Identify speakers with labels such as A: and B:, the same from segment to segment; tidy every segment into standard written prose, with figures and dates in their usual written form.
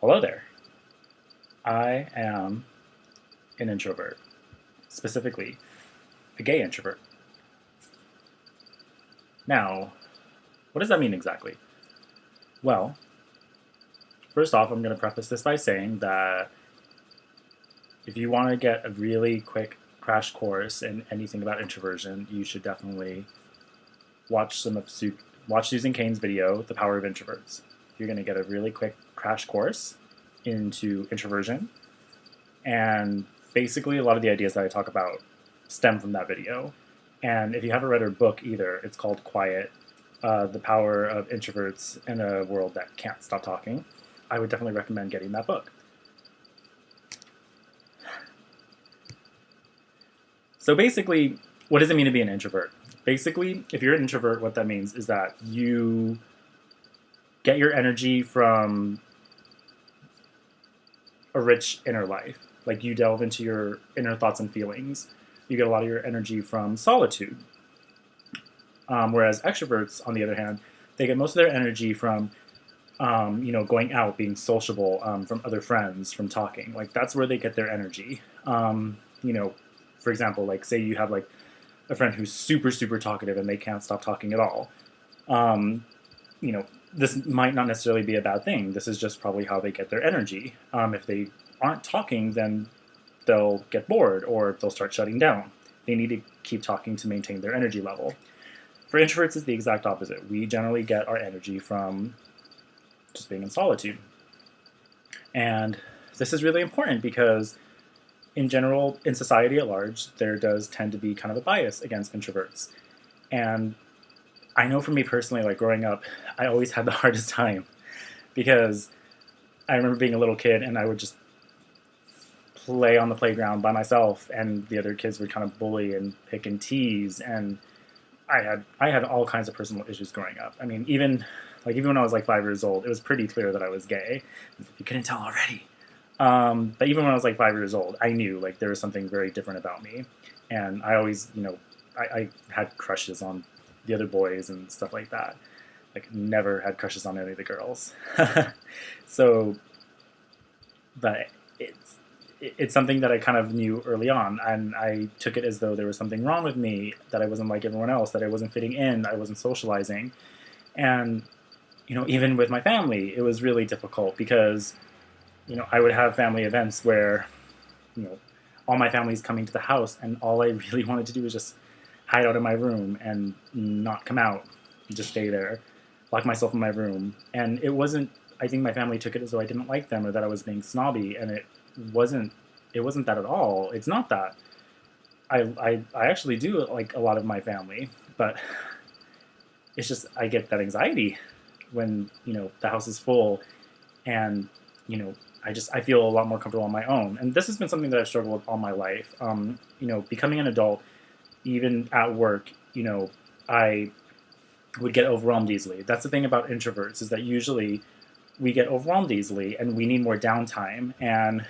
A: Hello there. I am an introvert, specifically a gay introvert. Now, what does that mean exactly? Well, first off, I'm going to preface this by saying that if you want to get a really quick crash course in anything about introversion, you should definitely watch Susan Cain's video, The Power of Introverts. You're going to get a really quick crash course into introversion, and basically a lot of the ideas that I talk about stem from that video. And if you haven't read her book either, it's called Quiet, The Power of Introverts in a World That Can't Stop Talking. I would definitely recommend getting that book. So basically, what does it mean to be an introvert? Basically, if you're an introvert, what that means is that you get your energy from a rich inner life. Like, you delve into your inner thoughts and feelings. You get a lot of your energy from solitude. Whereas extroverts, on the other hand, they get most of their energy from going out, being sociable, from other friends, from talking. Like, that's where they get their energy. For example, like, say you have like a friend who's super, super talkative and they can't stop talking at all. This might not necessarily be a bad thing. This is just probably how they get their energy. If they aren't talking, then they'll get bored or they'll start shutting down. They need to keep talking to maintain their energy level. For introverts, it's the exact opposite. We generally get our energy from just being in solitude. And this is really important because, in general, in society at large, there does tend to be kind of a bias against introverts. And I know for me personally, like growing up, I always had the hardest time because I remember being a little kid and I would just play on the playground by myself, and the other kids would kind of bully and pick and tease, and I had all kinds of personal issues growing up. I mean, even when I was like 5 years old, it was pretty clear that I was gay. You couldn't tell already. But even when I was like 5 years old, I knew like there was something very different about me, and I always, I had crushes on the other boys and stuff like that. Like, never had crushes on any of the girls. So, but it's something that I kind of knew early on, and I took it as though there was something wrong with me, that I wasn't like everyone else, that I wasn't fitting in, I wasn't socializing. And, even with my family, it was really difficult because, I would have family events where, all my family's coming to the house, and all I really wanted to do was just hide out in my room and not come out, just stay there, lock myself in my room. And it wasn't, I think my family took it as though I didn't like them or that I was being snobby, and wasn't that at all. It's not that. I actually do like a lot of my family, but it's just I get that anxiety when the house is full, and I feel a lot more comfortable on my own. And this has been something that I've struggled with all my life. Becoming an adult, even at work, I would get overwhelmed easily. That's the thing about introverts, is that usually we get overwhelmed easily and we need more downtime. And,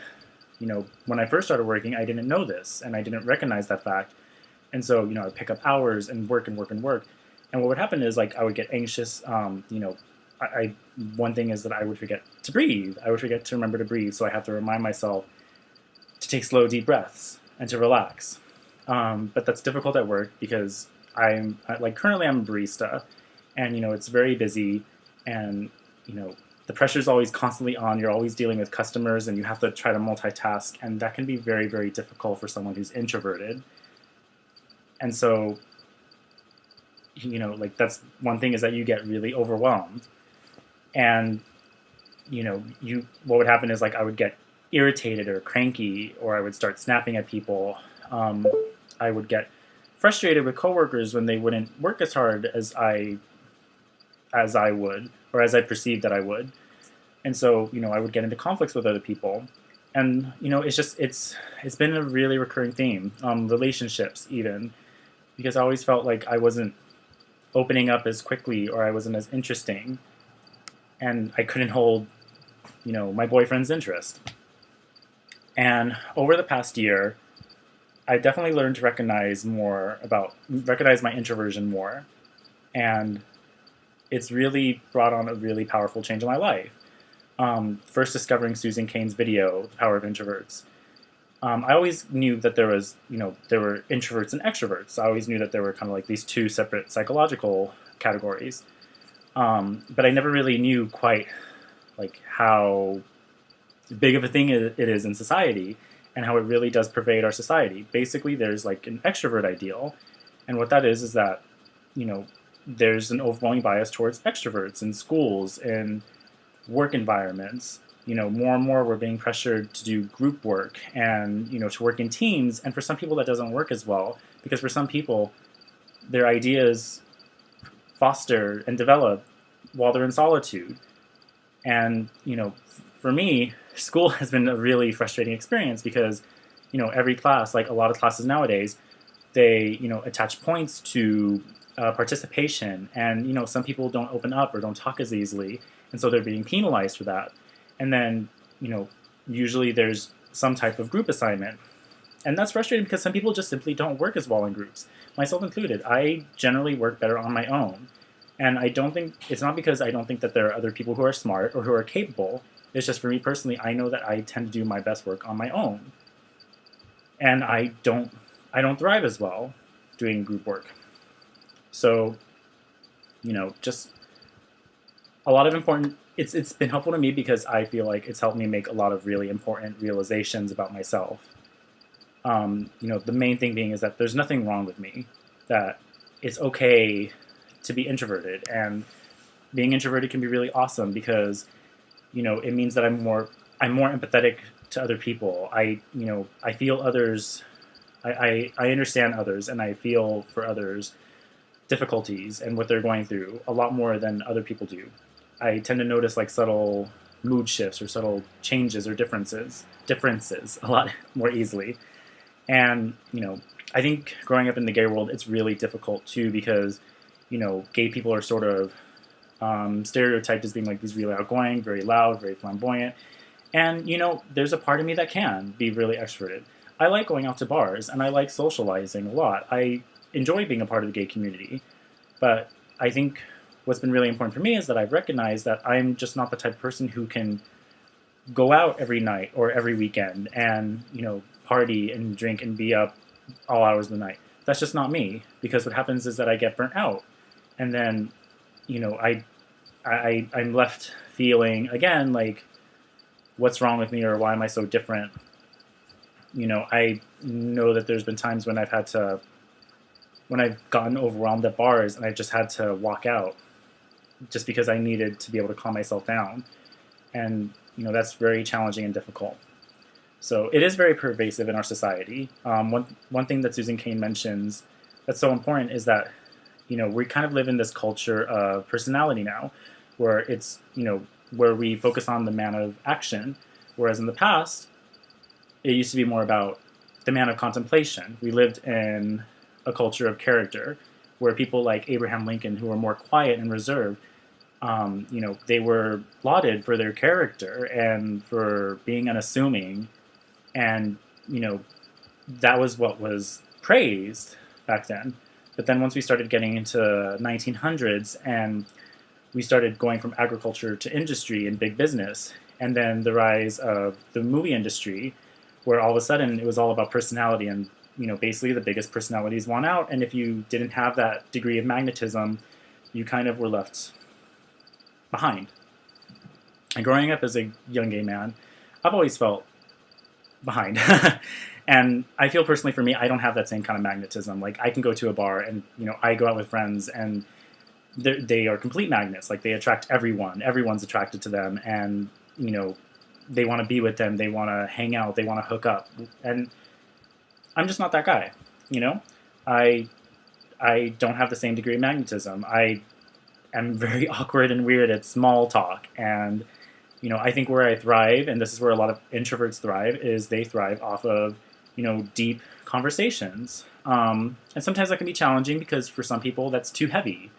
A: when I first started working, I didn't know this and I didn't recognize that fact. And so, I'd pick up hours and work and work and work. And what would happen is, like, I would get anxious. One thing is that I would forget to breathe. I would forget to remember to breathe. So I have to remind myself to take slow, deep breaths and to relax. But that's difficult at work because currently I'm a barista, and, it's very busy, and, the pressure's always constantly on. You're always dealing with customers, and you have to try to multitask, and that can be very, very difficult for someone who's introverted. And so, that's one thing, is that you get really overwhelmed. And, what would happen is, like, I would get irritated or cranky, or I would start snapping at people. I would get frustrated with coworkers when they wouldn't work as hard as I would, or as I perceived that I would. And so, I would get into conflicts with other people. And, it's been a really recurring theme. Relationships, even, because I always felt like I wasn't opening up as quickly, or I wasn't as interesting, and I couldn't hold, my boyfriend's interest. And over the past year, I definitely learned to recognize my introversion more. And it's really brought on a really powerful change in my life. First discovering Susan Cain's video, The Power of Introverts, I always knew that there was, there were introverts and extroverts. I always knew that there were kind of like these two separate psychological categories. But I never really knew quite like how big of a thing it is in society and how it really does pervade our society. Basically, there's like an extrovert ideal, and what that is that, there's an overwhelming bias towards extroverts in schools and work environments. More and more we're being pressured to do group work and, to work in teams. And for some people that doesn't work as well, because for some people, their ideas foster and develop while they're in solitude. And, for me, school has been a really frustrating experience because, every class, like a lot of classes nowadays, they, attach points to participation. And, some people don't open up or don't talk as easily. And so they're being penalized for that. And then, usually there's some type of group assignment. And that's frustrating because some people just simply don't work as well in groups, myself included. I generally work better on my own. And I don't think, it's not because I don't think that there are other people who are smart or who are capable. It's just for me personally, I know that I tend to do my best work on my own. And I don't thrive as well doing group work. So, just a lot of important, it's been helpful to me because I feel like it's helped me make a lot of really important realizations about myself. The main thing being is that there's nothing wrong with me, that it's okay to be introverted, and being introverted can be really awesome because, it means that I'm more empathetic to other people. I feel others, I understand others, and I feel for others' difficulties and what they're going through a lot more than other people do. I tend to notice like subtle mood shifts or subtle changes or differences a lot more easily. And, I think growing up in the gay world, it's really difficult too because, gay people are sort of stereotyped as being like these really outgoing, very loud, very flamboyant. And, there's a part of me that can be really extroverted. I like going out to bars and I like socializing a lot. I enjoy being a part of the gay community. But I think what's been really important for me is that I've recognized that I'm just not the type of person who can go out every night or every weekend and, party and drink and be up all hours of the night. That's just not me, because what happens is that I get burnt out. And then, I'm left feeling, again, like, what's wrong with me or why am I so different? I know that there's been times when I've gotten overwhelmed at bars and I just had to walk out just because I needed to be able to calm myself down. And, that's very challenging and difficult. So it is very pervasive in our society. One thing that Susan Cain mentions that's so important is that, we kind of live in this culture of personality now, where it's, where we focus on the man of action, whereas in the past, it used to be more about the man of contemplation. We lived in a culture of character, where people like Abraham Lincoln, who were more quiet and reserved, they were lauded for their character and for being unassuming, and that was what was praised back then. But then once we started getting into 1900s and we started going from agriculture to industry and big business, and then the rise of the movie industry, where all of a sudden it was all about personality, and basically the biggest personalities won out, and if you didn't have that degree of magnetism, you kind of were left behind. And growing up as a young gay man, I've always felt behind. And I feel personally for me, I don't have that same kind of magnetism. Like, I can go to a bar and, I go out with friends and they are complete magnets. Like, they attract everyone. Everyone's attracted to them, and, they want to be with them. They want to hang out. They want to hook up. And I'm just not that guy, I don't have the same degree of magnetism. I am very awkward and weird at small talk, and I think where I thrive, and this is where a lot of introverts thrive, is they thrive off of deep conversations. And sometimes that can be challenging because for some people that's too heavy,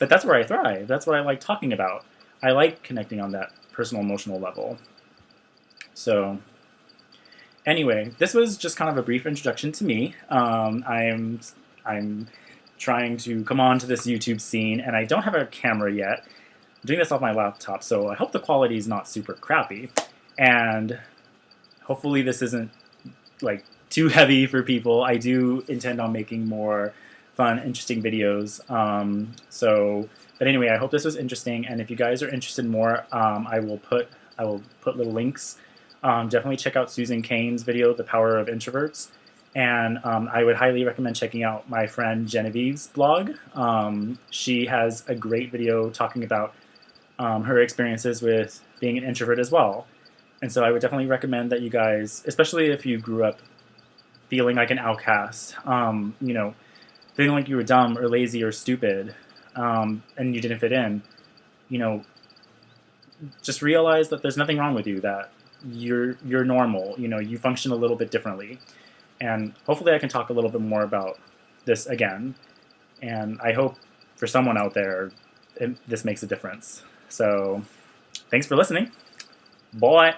A: but that's where I thrive. That's what I like talking about. I like connecting on that personal emotional level. So anyway, this was just kind of a brief introduction to me. I'm trying to come on to this YouTube scene, and I don't have a camera yet. doing this off my laptop, so I hope the quality is not super crappy, and hopefully this isn't like too heavy for people. I do intend on making more fun, interesting videos. But anyway, I hope this was interesting, and if you guys are interested more, I will put little links. Definitely check out Susan Cain's video, The Power of Introverts. And I would highly recommend checking out my friend Genevieve's blog. She has a great video talking about her experiences with being an introvert as well. And so I would definitely recommend that you guys, especially if you grew up feeling like an outcast, feeling like you were dumb or lazy or stupid, and you didn't fit in, just realize that there's nothing wrong with you, that you're normal, you function a little bit differently. And hopefully I can talk a little bit more about this again. And I hope for someone out there, this makes a difference. So thanks for listening. Bye.